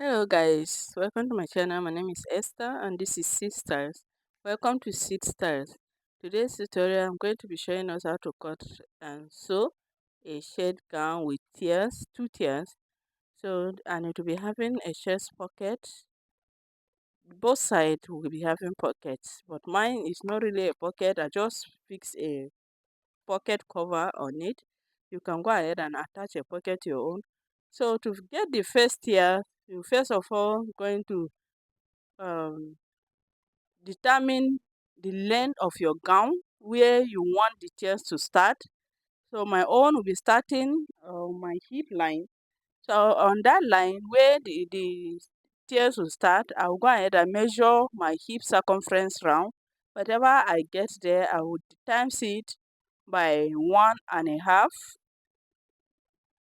Hello guys, welcome to my channel. My name is Esther and this is 6tiers. Welcome to 6tiers. Today's tutorial I'm going to be showing us how to cut and sew a shirt gown with tiers, 2 tiers. And it will be having a chest pocket. Both sides will be having pockets, but mine is not really a pocket. I just fix a pocket cover on it. You can go ahead and attach a pocket to your own. So to get the first tier, you first of all going to um, determine the length of your gown where you want the tiers to start. So my own will be starting my hip line. So on that line where the tiers will start, I'll go ahead and measure my hip circumference round. Whatever I get there, I would times it by 1.5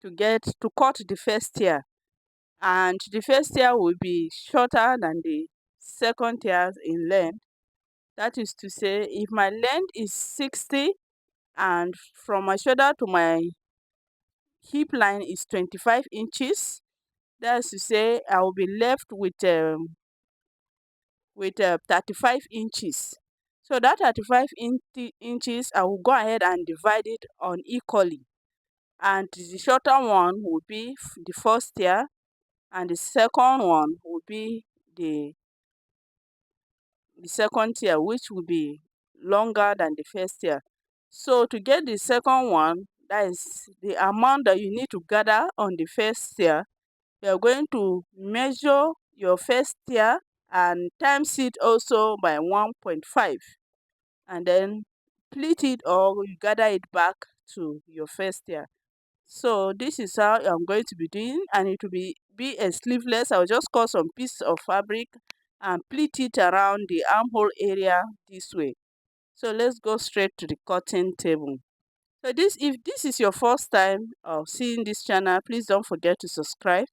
to cut the first tier. And the first tier will be shorter than the second tier in length. That is to say, if my length is 60 and from my shoulder to my hip line is 25 inches, that's to say I will be left with 35 inches. So that 35 inches, I will go ahead and divide it on equally. And the shorter one will be the first tier, and the second one will be the second tier, which will be longer than the first tier. So to get the second one, that is the amount that you need to gather on the first tier, you are going to measure your first tier and times it also by 1.5, and then split it or you gather it back to your first tier. So this is how I'm going to be doing, and it will be a sleeveless. I'll just cut some piece of fabric and pleat it around the armhole area this way. So let's go straight to the cutting table. So if this is your first time of seeing this channel, please don't forget to subscribe,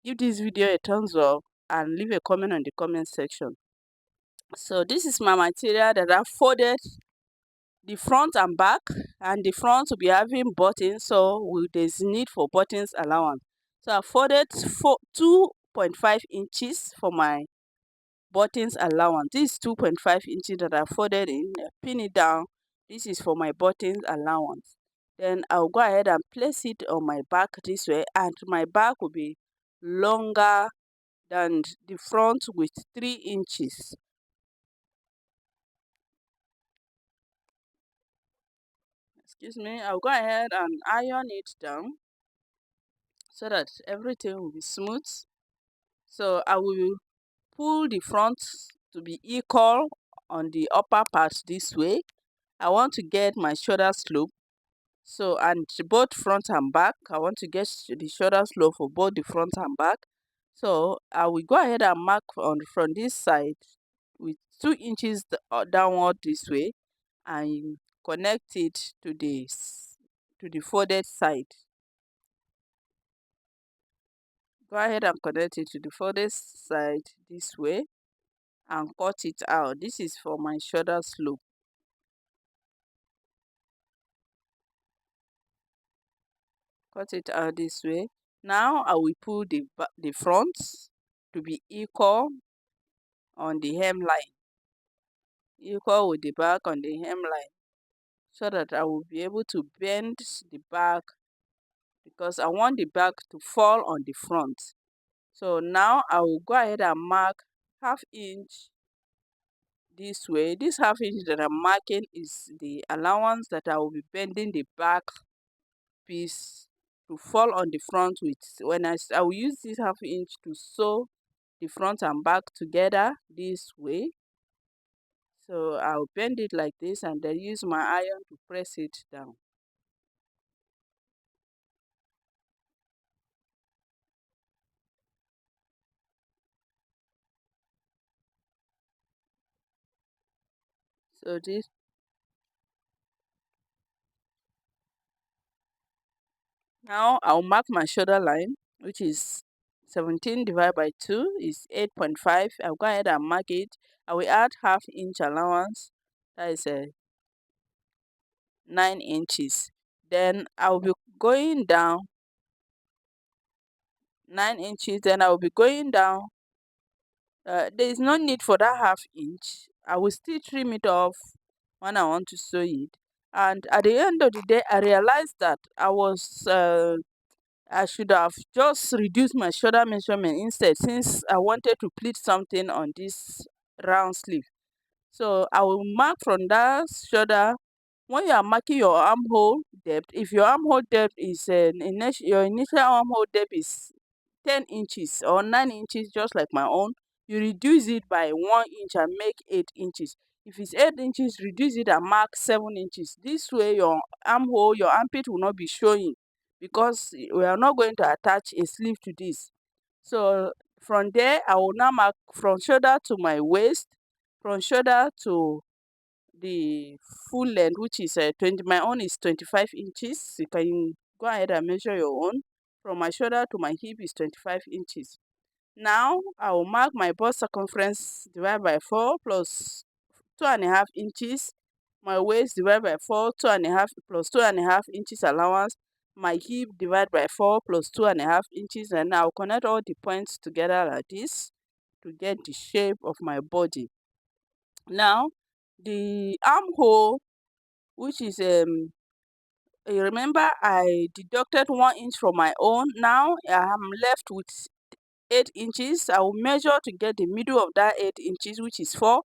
give this video a thumbs up and leave a comment on the comment section. So this is my material that I've folded the front and back, and the front will be having buttons, so there's need for buttons allowance. So I folded 2.5 inches for my buttons allowance. This is 2.5 inches that I folded in, pin it down. This is for my buttons allowance. Then I'll go ahead and place it on my back this way, and my back will be longer than the front with 3 inches. Excuse me. I'll go ahead and iron it down so that everything will be smooth. So I will pull the front to be equal on the upper part this way. I want to get my shoulder slope. So, and both front and back, I want to get the shoulder slope for both the front and back. So I will go ahead and mark from this side with 2 inches downward this way, and connect it to the folded side. Go ahead and connect it to the folded side this way and cut it out. This is for my shoulder slope. Cut it out this way. Now I will pull the front to be equal on the hemline, equal with the back on the hemline, so that I will be able to bend the back, because I want the back to fall on the front. So now I will go ahead and mark ½ inch this way. This ½ inch that I'm marking is the allowance that I will be bending the back piece to fall on the front with. I will use this ½ inch to sew the front and back together this way. So I'll bend it like this and then use my iron to press it down. So this Now I'll mark my shoulder line, which is 17 divided by 2 is 8.5. I'll go ahead and mark it. I will add ½ inch allowance, that is 9 inches. Then I'll be going down 9 inches. Then I will be going down. There is no need for that half inch. I will still trim it off when I want to sew it. And at the end of the day, I realized that I should have just reduced my shoulder measurement instead, since I wanted to pleat something on this round sleeve. So I will mark from that shoulder. When you are marking your armhole depth, if your armhole depth is your initial armhole depth is 10 inches or 9 inches, just like my own, you reduce it by 1 inch and make 8 inches. If it's 8 inches, reduce it and mark 7 inches. This way your armhole, your armpit will not be showing, because we are not going to attach a sleeve to this. So from there, I will now mark from shoulder to my waist, from shoulder to the full length, which is 20. My own is 25 inches. You can go ahead and measure your own. From my shoulder to my hip is 25 inches. Now I will mark my bust circumference divided by 4 plus 2.5 inches. My waist divided by 4, 2.5 plus 2.5 inches allowance. My hip divided by 4 plus 2.5 inches, and I'll connect all the points together like this to get the shape of my body. Now the armhole, which is you remember I deducted 1 inch from my own. Now I'm left with 8 inches. I will measure to get the middle of that 8 inches, which is 4.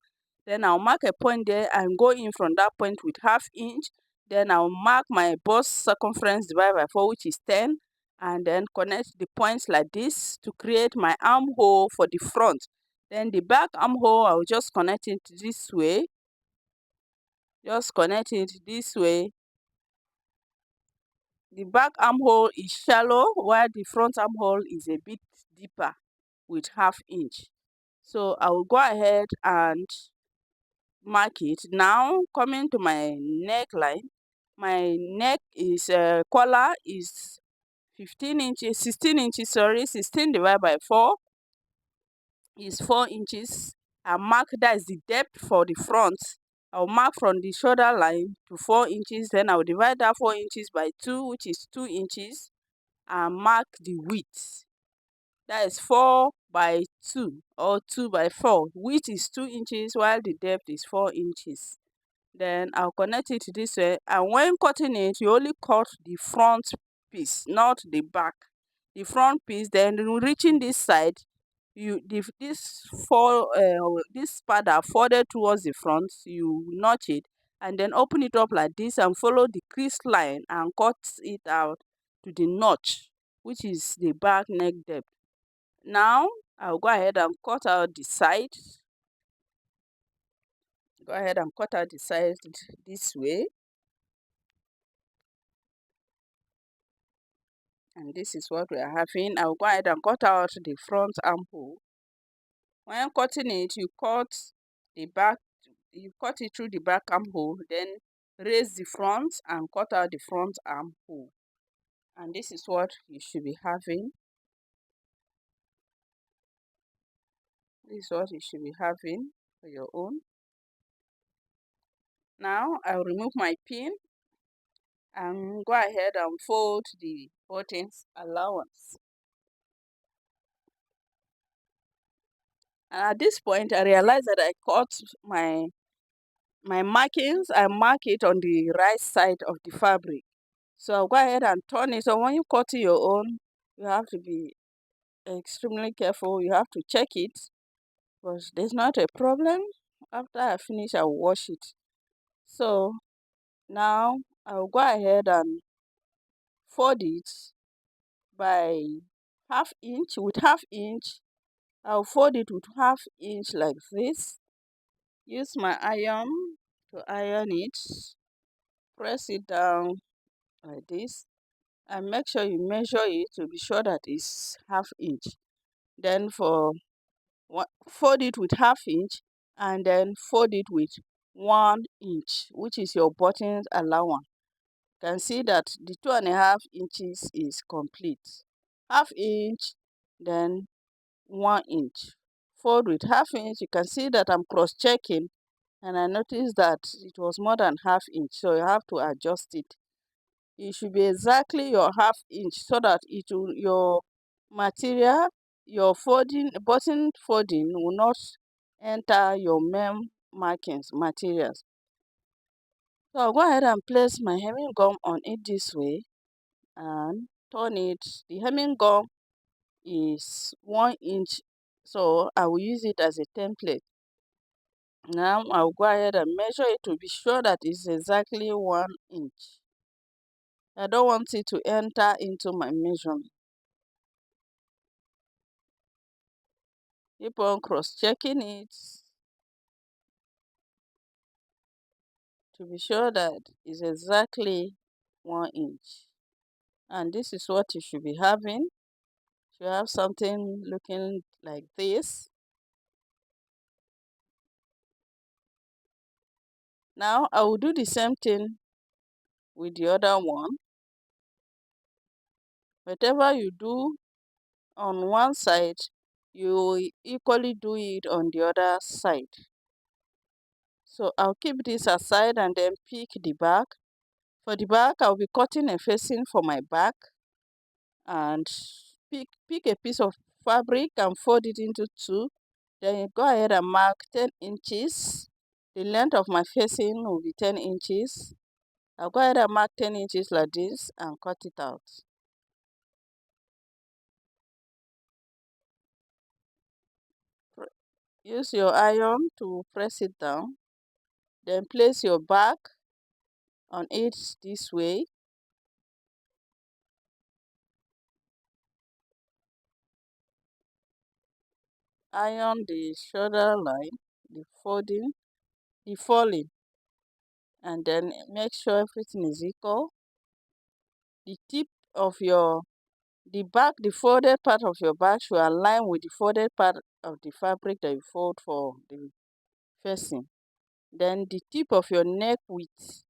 Then I'll mark a point there and go in from that point with half inch. Then I'll mark my bust circumference divided by 4, which is 10, and then connect the points like this to create my armhole for the front. Then the back armhole, I'll just connect it this way. Just connect it this way. The back armhole is shallow, while the front armhole is a bit deeper with half inch. So I will go ahead and mark it. Now coming to my neckline, my neck is collar is 15 inches, 16 inches, sorry, 16 divided by 4 is 4 inches. I mark that is the depth for the front. I'll mark from the shoulder line to 4 inches. Then I'll divide that 4 inches by 2, which is 2 inches, and mark the width. That is 4 by 2 or 2 by 4. Width is 2 inches while the depth is 4 inches. Then I'll connect it this way, and when cutting it, you only cut the front piece, not the back. The front piece, then reaching this side, this part that folded towards the front, you notch it and then open it up like this and follow the crease line and cut it out to the notch, which is the back neck depth. Now I'll go ahead and cut out the side. Go ahead and cut out the side this way. And this is what we are having. I'll go ahead and cut out the front armhole. When cutting it, you cut it through the back armhole, then raise the front and cut out the front armhole. And this is what you should be having. This is what you should be having for your own. Now I'll remove my pin and go ahead and fold the buttons allowance. And at this point, I realized that I cut my markings. I mark it on the right side of the fabric. So I'll go ahead and turn it. So when you cut your own, you have to be extremely careful. You have to check it, but there's not a problem. After I finish, I'll wash it. So now I'll go ahead and fold it by half inch. With half inch, I'll fold it with half inch like this. Use my iron to iron it. Press it down like this, and make sure you measure it to be sure that it's half inch. Then fold it with half inch, and then fold it with 1 inch, which is your buttons allowance. You can see that the 2.5 inches is complete. Half inch, then 1 inch. Fold with half inch. You can see that I'm cross-checking, and I noticed that it was more than half inch, so you have to adjust it. It should be exactly your half inch so that material, your button folding will not enter your main markings materials. So I'll go ahead and place my hemming gum on it this way and turn it. The hemming gum is 1 inch, so I will use it as a template. Now I'll go ahead and measure it to be sure that it's exactly 1 inch. I don't want it to enter into my measurement. Keep on cross-checking it to be sure that it's exactly 1 inch. And this is what you should be having. You have something looking like this. Now I will do the same thing with the other one. Whatever you do on one side, you will equally do it on the other side. So I'll keep this aside and then pick the back. For the back, I'll be cutting a facing for my back and pick a piece of fabric and fold it into two. Then you go ahead and mark 10 inches. The length of my facing will be 10 inches. I'll go ahead and mark 10 inches like this and cut it out. Use your iron to press it down. Then place your back on it this way. Iron the shoulder line, the falling, and then make sure everything is equal. The tip of the back, the folded part of your back should align with the folded part of the fabric that you fold for the facing. Then the tip of your neck width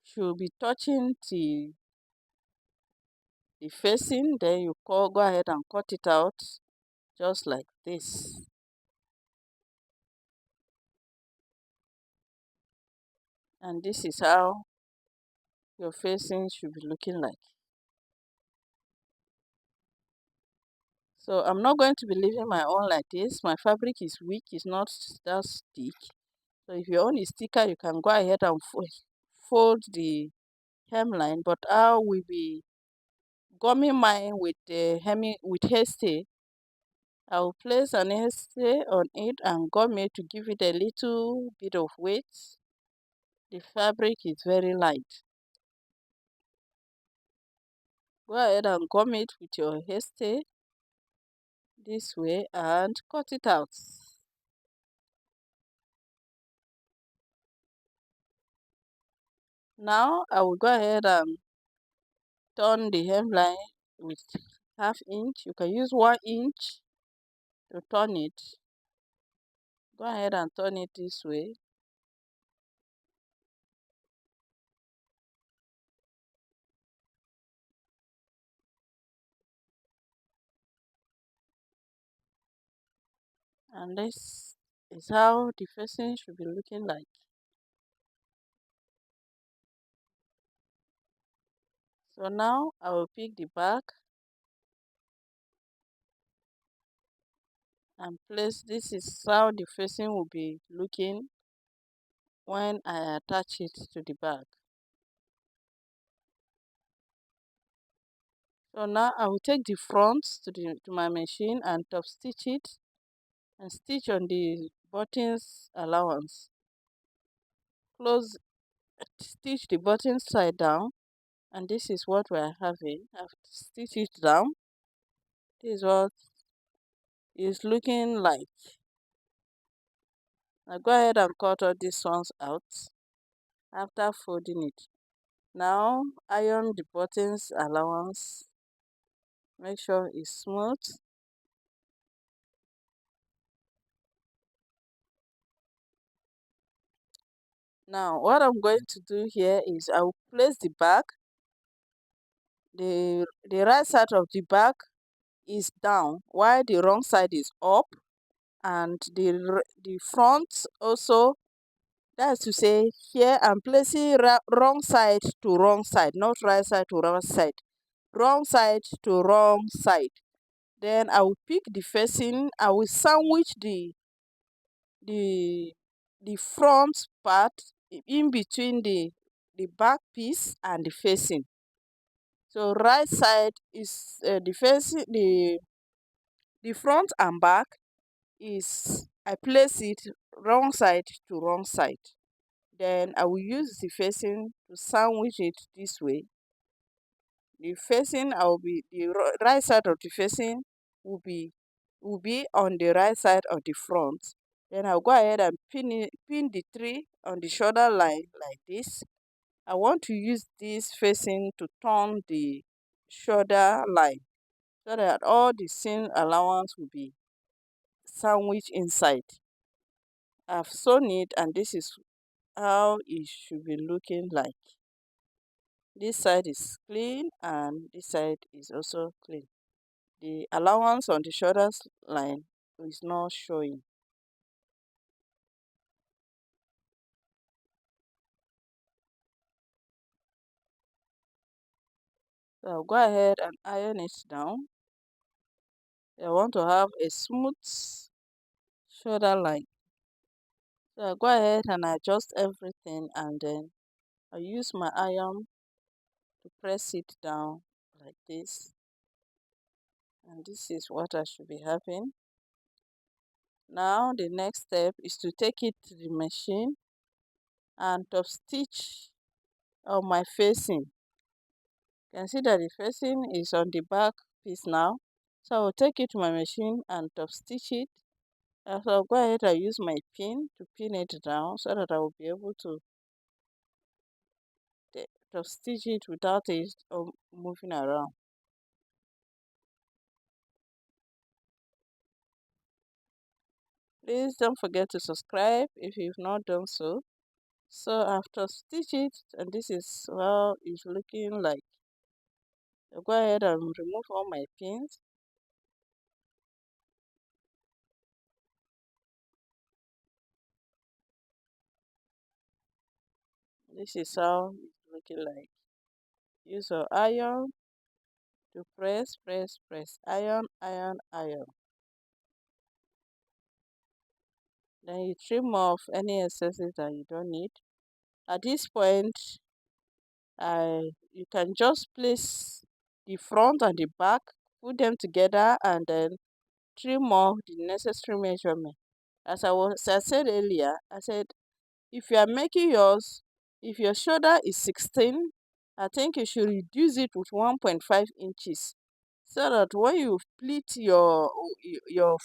should be touching the facing. Then you go ahead and cut it out just like this. And this is how your facing should be looking like. So I'm not going to be leaving my own like this. My fabric is weak, it's not that thick. So if your own is thicker, you can go ahead and fold the hemline, but I will be gumming mine with hairstay. I will place an hairstay on it and gum it to give it a little bit of weight. The fabric is very light. Go ahead and gum it with your hairstay this way and cut it out. Now I will go ahead and turn the hemline with ½ inch. You can use 1 inch to turn it. Go ahead and turn it this way. And this is how the facing should be looking like. So now I will pick the back and place. This is how the facing will be looking when I attach it to the back. So now I will take the front to my machine and top stitch it and stitch on the buttons allowance. Close, stitch the button side down, and this is what we are having. I've stitched it down. This is what it's looking like. Now go ahead and cut all these ones out after folding it. Now iron the buttons allowance. Make sure it's smooth. Now what I'm going to do here is I will place the back. The right side of the back is down while the wrong side is up, and the front also. That's to say, here I'm placing wrong side to wrong side, not right side to wrong side. Wrong side to wrong side. Then I will pick the facing. I will sandwich the the front part in between the back piece and the facing. So right side is the facing, the front and back is I place it wrong side to wrong side. Then I will use the facing to sandwich it this way. The facing I will be the right side of the facing will be on the right side of the front. Then I'll go ahead and pin the three on the shoulder line like this. I want to use this facing to turn the shoulder line so that all the seam allowance will be sandwiched inside. I've sewn it, and this is how it should be looking like. This side is clean and this side is also clean. The allowance on the shoulders line is not showing. So I'll go ahead and iron it down. I want to have a smooth shoulder line. So I'll go ahead and adjust everything, and then I'll use my iron to press it down like this. And this is what I should be having. Now the next step is to take it to the machine and top stitch on my facing. You can see that the facing is on the back piece now. So I'll take it to my machine and top stitch it. So I'll go ahead and use my pin to pin it down so that I will be able to stitch it without it moving around. Please don't forget to subscribe if you've not done so. So after stitch it, and this is how it's looking like. I'll go ahead and remove all my pins. This is how it's looking like. Use your iron to press, iron, iron. Then you trim off any excesses that you don't need. At this point, you can just place the front and the back, put them together, and then trim off the necessary measurement. As I said earlier, I said if you are making yours, if your shoulder is 16, I think you should reduce it with 1.5 inches so that when you pleat your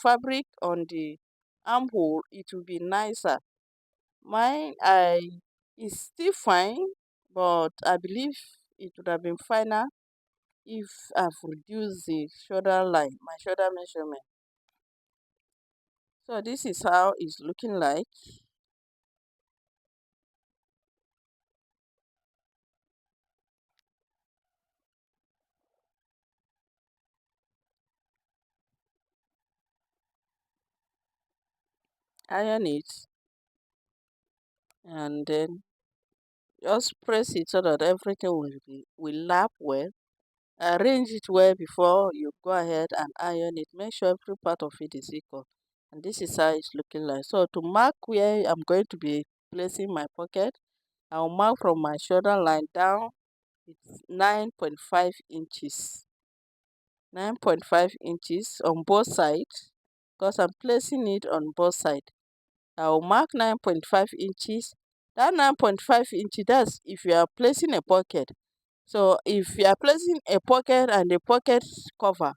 fabric on the armhole, it will be nicer. Mine is still fine, but I believe it would have been finer if I've reduced the shoulder line, my shoulder measurement. So this is how it's looking like. Iron it, and then just press it so that everything will lap well. Arrange it well before you go ahead and iron it. Make sure every part of it is equal. And this is how it's looking like. So to mark where I'm going to be placing my pocket, I'll mark from my shoulder line down. It's 9.5 inches. 9.5 inches on both sides because I'm placing it on both sides. I'll mark 9.5 inches. That 9.5 inches, that's if you are placing a pocket. So if you are placing a pocket and the pocket cover,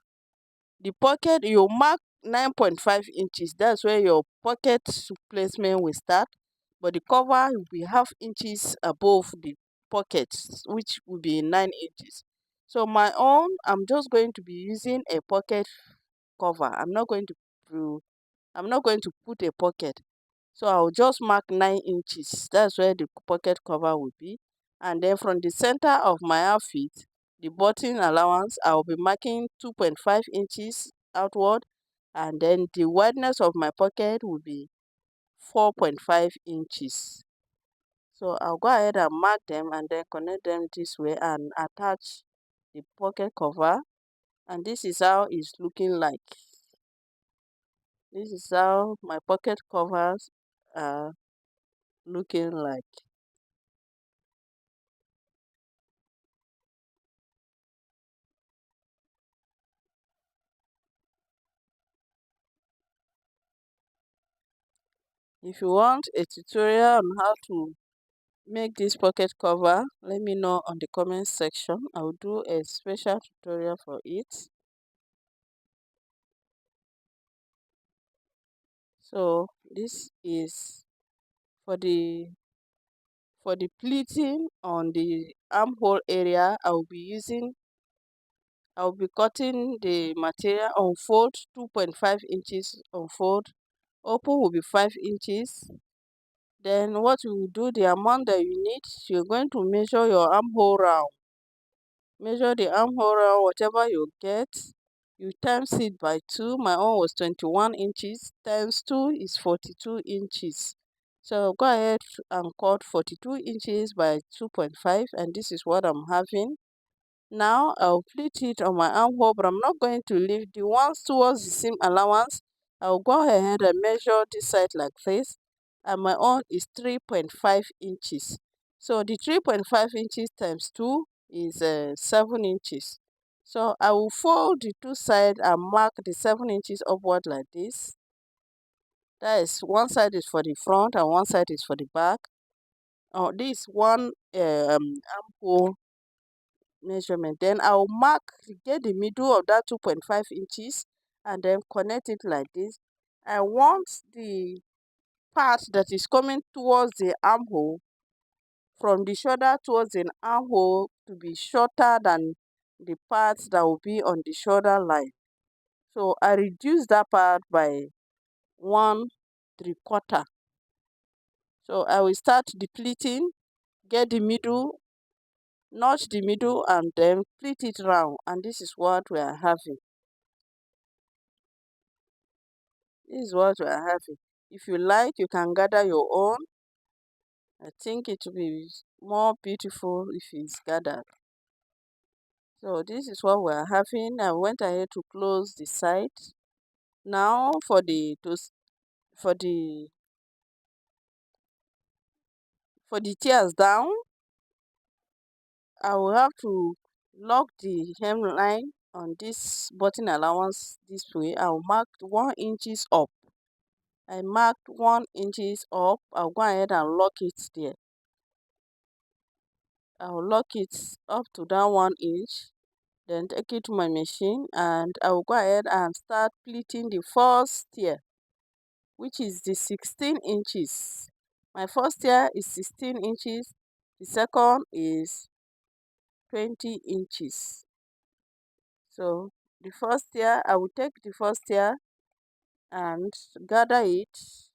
the pocket you mark 9.5 inches. That's where your pocket placement will start. But the cover will be half inches above the pocket, which will be 9 inches. So my own, I'm just going to be using a pocket cover. I'm not going to put a pocket. So I'll just mark 9 inches. That's where the pocket cover will be. And then from the center of my outfit, the button allowance, I'll be marking 2.5 inches outward. And then the wideness of my pocket will be 4.5 inches. So I'll go ahead and mark them and then connect them this way and attach the pocket cover And this is how it's looking like. This is how my pocket covers are looking like. If you want a tutorial on how to make this pocket cover, let me know on the comment section. I'll do a special tutorial for it. So this is for the pleating on the armhole area. I'll be cutting the material on fold 2.5 inches on fold. Open will be 5 inches. Then what you will do, the amount that you need, you're going to measure your armhole round. Measure the armhole round, whatever you get, you times it by 2. My own was 21 inches, times 2 is 42 inches. So go ahead and cut 42 inches by 2.5, and this is what I'm having. Now I'll pleat it on my armhole, but I'm not going to leave the ones towards the seam allowance. I'll go ahead and measure this side like this, and my own is 3.5 inches. So the 3.5 inches times 2 is 7 inches. So I will fold the two sides and mark the 7 inches upward like this. That is, one side is for the front and one side is for the back. This one armhole measurement. Then I'll get the middle of that 2.5 inches and then connect it like this. I want the part that is coming towards the armhole, from the shoulder towards the armhole, to be shorter than the part that will be on the shoulder line. So I reduce that part by 1/3. So I will start depleting, get the middle, notch the middle, and then pleat it round. And this is what we are having. This is what we are having. If you like, you can gather your own. I think it will be more beautiful if it's gathered. So this is what we are having. I went ahead to close the side. Now for the tiers down, I will have to lock the hemline on this button allowance this way. I'll mark 1 inches up. I marked 1 inches up. I'll go ahead and lock it there. I'll lock it up to that 1 inch. Then take it to my machine, and I will go ahead and start pleating the first tier, which is the 16 inches. My first tier is 16 inches. The second is 20 inches. So the first tier, I will take the first tier and gather it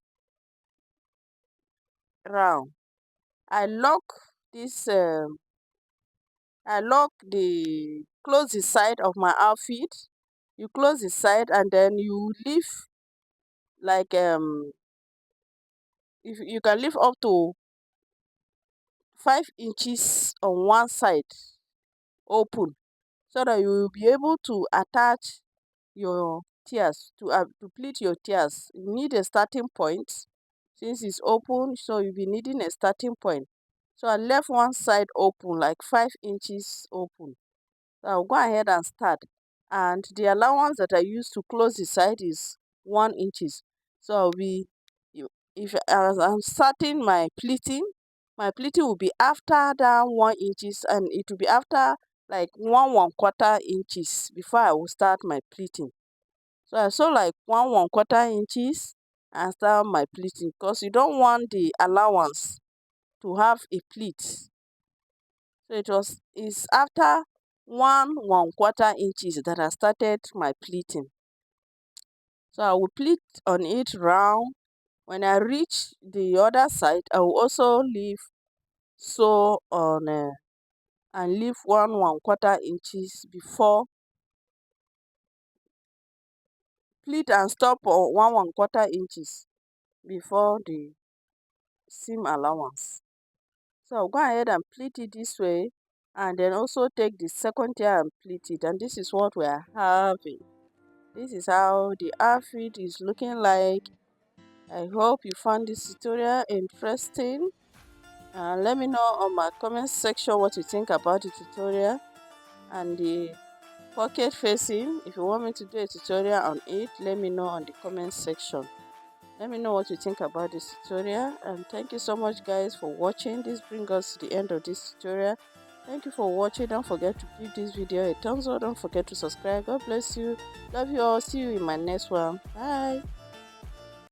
round. I lock this close the side of my outfit. You close the side and then you leave like if you can leave up to 5 inches on one side open, so that you will be able to attach your tiers to pleat your tiers. You need a starting point. Since it's open, so you'll be needing a starting point. So I left one side open, like 5 inches open. So I'll go ahead and start. And the allowance that I use to close the side is 1 inches. So I'll be, if as I'm starting my pleating will be after that 1 inches, and it will be after like 1/4 inches before I will start my pleating. So I saw like 1/4 inches and start my pleating, because you don't want the allowance to have a pleat. So it's after 1/4 inches that I started my pleating. So I will pleat on it round. When I reach the other side, I will also leave sew on and leave 1/4 inches before pleat, and stop on 1/4 inches before the seam allowance. So I'll go ahead and pleat it this way. and then also take the second tier and pleat it, and this is what we are having. This is how the outfit is looking like. I hope you found this tutorial interesting. Let me know on my comment section what you think about the tutorial and the pocket facing. If you want me to do a tutorial on it, let me know on the comment section. Let me know what you think about this tutorial, and thank you so much guys for watching. This brings us to the end of this tutorial. Thank you for watching. Don't forget to give this video a thumbs up. Don't forget to subscribe. God bless you. Love you all. See you in my next one. Bye.